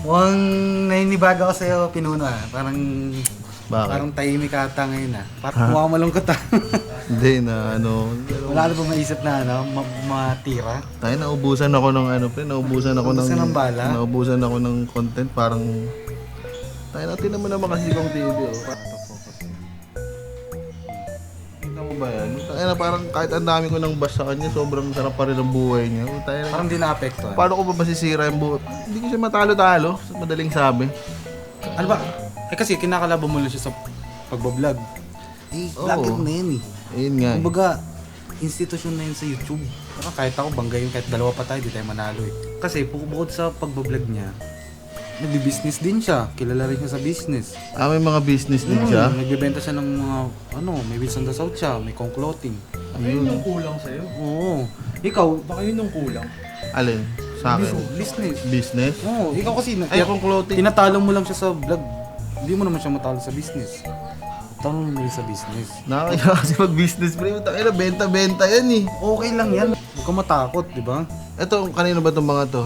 Mukhang naninibago ako sa'yo, Pinuno Parang, Bakit? parang tahimik ata ngayon Parang mukhang malungkot Hindi na Wala na ba maisip na matira? tayo naubusan ako ng naubusan ako Naubusan ng bala? Naubusan ako ng content, parang tayo natin naman kasi kong TV Kita mo ba yan? Tayo na parang kahit ang dami ko ng bash sa kanya, sobrang sarap pa rin ang buhay niya. Tayo na, Parang di na-apekto paano ko ba masisira yung buhay? Hindi ko siya matalo-talo, madaling sabi. Ano ba? Kasi kinakalaban mo lang siya sa pagbablog. Oo. Vlogger na yan Ayun nga. Kumbaga, institusyon na yun sa YouTube. Kahit ako, bangga yun, kahit dalawa pa tayo, di tayo manalo Kasi bukod sa pagbablog niya, nagbi-business din siya. Kilala rin siya sa business. May mga business din siya. Nagbebenta siya ng mga, may Wilson the South siya, may Kong Clothing. Ayun yung kulang sa'yo. Oo. Ikaw, Baka yun yung kulang. Alin? Sa akin? business. Business? Oo, ikaw kasi, Kong clothing. tinatalo mo lang siya sa vlog. Hindi mo naman siya matalo sa business. Talo mo rin sa business. Nakakaya kasi mag-business, pre. Takina, benta-benta yan eh. Okay lang yan. Huwag kang matakot, di ba? Ito, kanino ba itong mga to?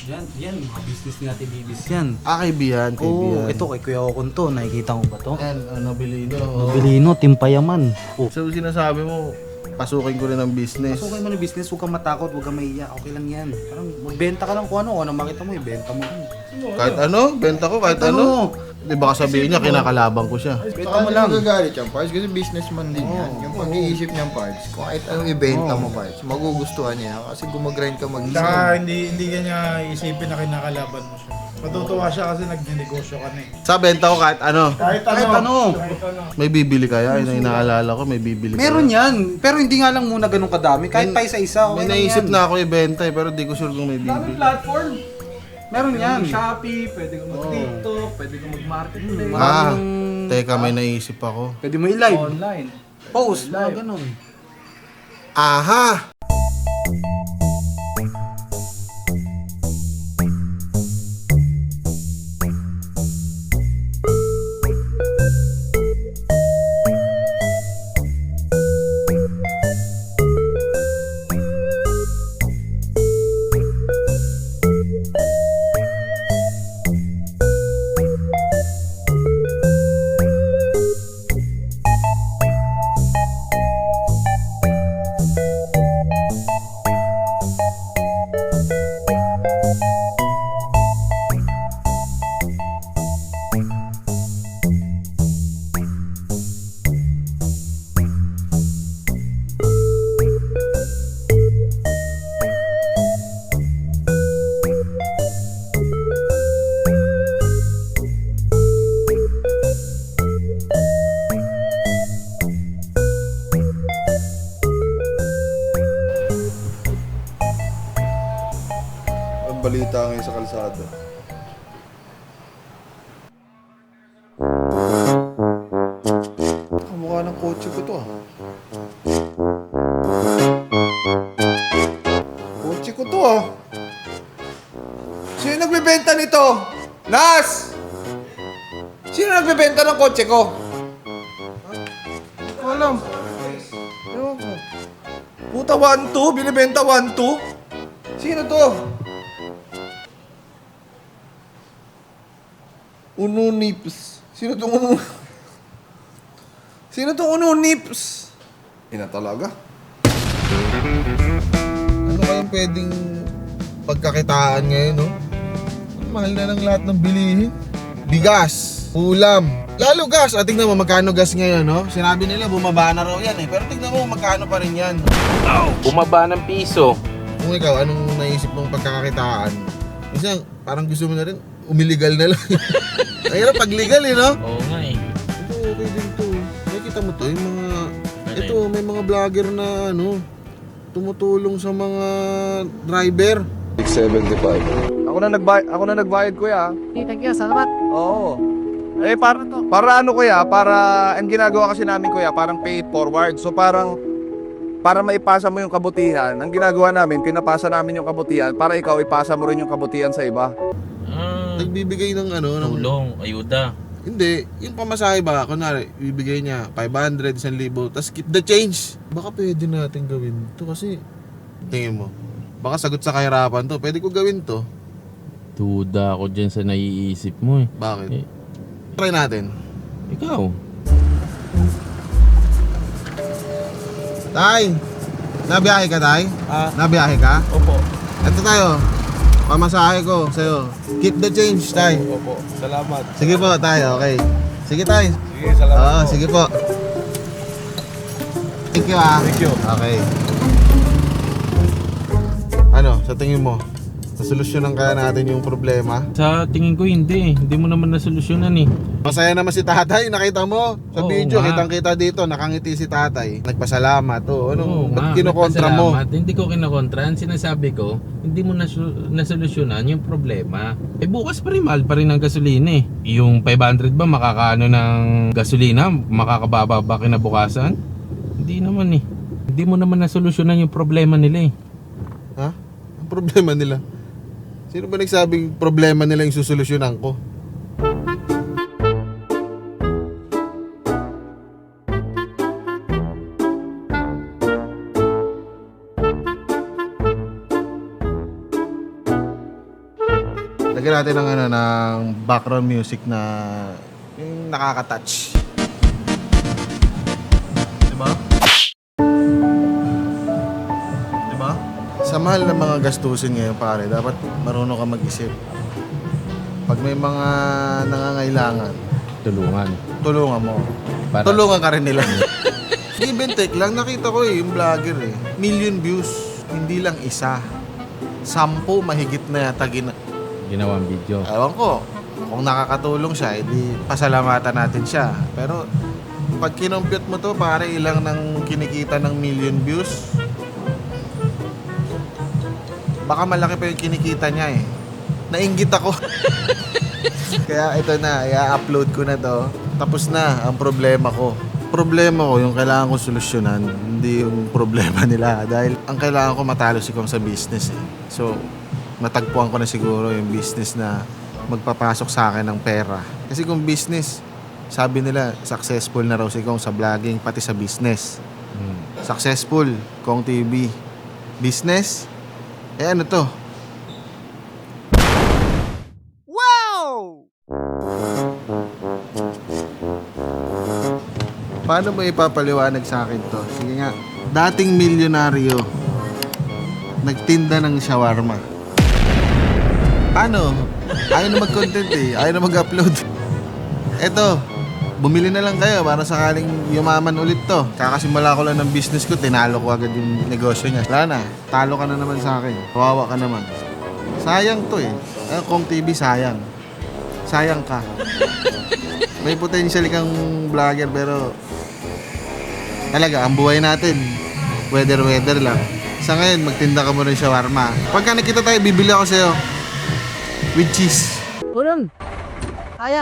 Yan, mga business ni Ate Bibis yan. Kaibigan, Oo, kaibigan. ito kay Kuya Okon to. Nakikita mo ba to? Yan, Nobilino. Nobilino, Timpayaman. Oh. So, sinasabi mo, pasukin ko rin ang business. So, kayo mo ng business, huwag kang matakot, huwag kang maiiyak. Okay lang yan. Parang magbenta ka lang kung ano makita mo, ibenta mo. Kahit ano, benta ko, kahit ano. Di ba sabihin niya, kinakalaban ko siya. Benta mo lang. Magagalit yung parts kasi businessman din yan. Yung pag-iisip niyang parts, kung kahit anong ibenta mo parts, magugustuhan niya kasi gumagrind ka mag-isip. Saka hindi ka niya isipin na kinakalaban mo siya. Matutuwa siya kasi nag-negosyo ka na eh. Sa benta ko, kahit ano. Kahit Kahit ano. May bibili kaya? Yun ang inaalala ko, may bibili Meron kaya. yan. Pero hindi nga lang muna ganun kadami. Kahit pa isa-isa, May okay lang naisip yan. na ako ibenta pero di ko sure kung may bibili. platform. Meron yan. Shopee, pwede ka mag-TikTok, pwede ka mag-marketplace. Teka, may naisip ako. Pwede mo i-live. Online. Post, mga ganun. Aha! Ang balita ngayon sa kalsada. Ang mukha ng kotse ko to Kotse ko to Sino nagbebenta nito? Nas! Sino nagbebenta ng kotse ko? Hindi ko alam. Ewan ko. Puta 1-2? Binibenta 1-2? Sino to? Uno Nips. Sino tong Uno? Sino tong Uno Nips? Ina talaga. Ano kayang pwedeng pagkakitaan ngayon, no? Ang mahal na ng lahat ng bilihin. Bigas, ulam, lalo gas. Tingnan mo magkano gas ngayon, no? Sinabi nila bumaba na raw yan eh. Pero tingnan mo magkano pa rin yan. Bumaba ng piso. Kung ikaw, anong naisip mong pagkakakitaan? Kasi parang gusto mo na rin, umiligal na lang. Ang hirap pag legal eh, no? Oo nga eh. Ito, okay din to. Nakikita mo to, yung mga... Ito, may mga vlogger na tumutulong sa mga driver. 675. Ako na nagbayad kuya. Thank you, salamat. Oo. Para ano kuya, ang ginagawa kasi namin kuya, parang pay it forward. So para maipasa mo yung kabutihan, ang ginagawa namin, pinapasa namin yung kabutihan para ikaw ipasa mo rin yung kabutihan sa iba. Nagbibigay ng Tulong, ayuda. Hindi, yung pamasahe ba, kunwari, bibigay niya 500, 1,000, tapos keep the change. Baka pwede natin gawin to kasi, tingin mo, baka sagot sa kahirapan to, pwede ko gawin to. Duda ako dyan sa naiisip mo eh. Bakit? Eh, Try natin. ikaw. Tay! Nabiyahe ka, Tay? Nabiyahe ka? Opo. Ito tayo. Pamasahe ko sa'yo. Keep the change, Tay. Opo. Salamat. Sige po, Tay. Okay. Sige, Tay. Sige, salamat Oo, po. sige po. Thank you, ah. Thank you. Okay. Ano, sa tingin mo? Nasolusyonan kaya natin yung problema? Sa tingin ko hindi. Hindi mo naman nasolusyonan eh. Masaya naman si tatay, nakita mo sa Oo video, nga. kitang-kita dito, nakangiti si tatay. Nagpasalamat, ano, Oo ba't nga, kinokontra mo? nagpasalamat. Hindi ko kinokontra. Ang sinasabi ko, hindi mo nasolusyonan yung problema. Eh bukas pa rin, mahal pa rin ang gasolina eh. Yung 500 ba makakaano ng gasolina? Makakababa ba kinabukasan? Hindi naman eh. Hindi mo naman nasolusyonan yung problema nila eh. Ha? Ang problema nila? Sino ba nagsabing problema nila yung susolusyonan ko? Lagyan natin ng ano ng background music na yung nakaka-touch. Diba? Diba? Sa mahal ng mga gastusin ngayon pare, dapat marunong ka mag-isip. Pag may mga nangangailangan, Tulungan. tulungan mo. Para- Tulungan ka rin nila. Give and take lang, nakita ko yung vlogger million views, hindi lang isa. 10 mahigit na yata Ginawang video. Ewan ko, kung nakakatulong siya, edi pasalamatan natin siya. Pero pag kinompute mo to, pare ilang nang kinikita ng million views, baka malaki pa yung kinikita niya eh. Nainggit ako. Kaya ito na, i-upload ko na to. Tapos na ang problema ko. Problema ko, yung kailangan ko solusyonan, hindi yung problema nila. Dahil ang kailangan ko matalo si Kong sa business eh. So, natagpuan ko na siguro yung business na magpapasok sa akin ng pera. Kasi kung business, sabi nila, successful na raw si Kong sa vlogging, pati sa business. Successful, Kong TV. Business, eh ano to? Paano mo ipapaliwanag sa akin to? Sige nga, dating milyonaryo, nagtinda ng shawarma. Paano? Ayaw na mag-content eh. Ayaw na mag-upload. Eto, bumili na lang kayo para sakaling yumaman ulit to. Kakasimula ko lang ng business ko, tinalo ko agad yung negosyo niya. Wala na, talo ka na naman sa akin. Kawawa ka naman. Sayang to eh. Kong TV, sayang. Sayang ka. May potential kang vlogger pero talaga, ang buhay natin, weather lang. Sa ngayon, magtinda ka muna ng shawarma. Pagka nakita tayo, bibili ako sa'yo. With cheese. Ulol. Kaya.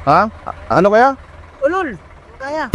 Ha? Ano kaya? Ulol. Kaya.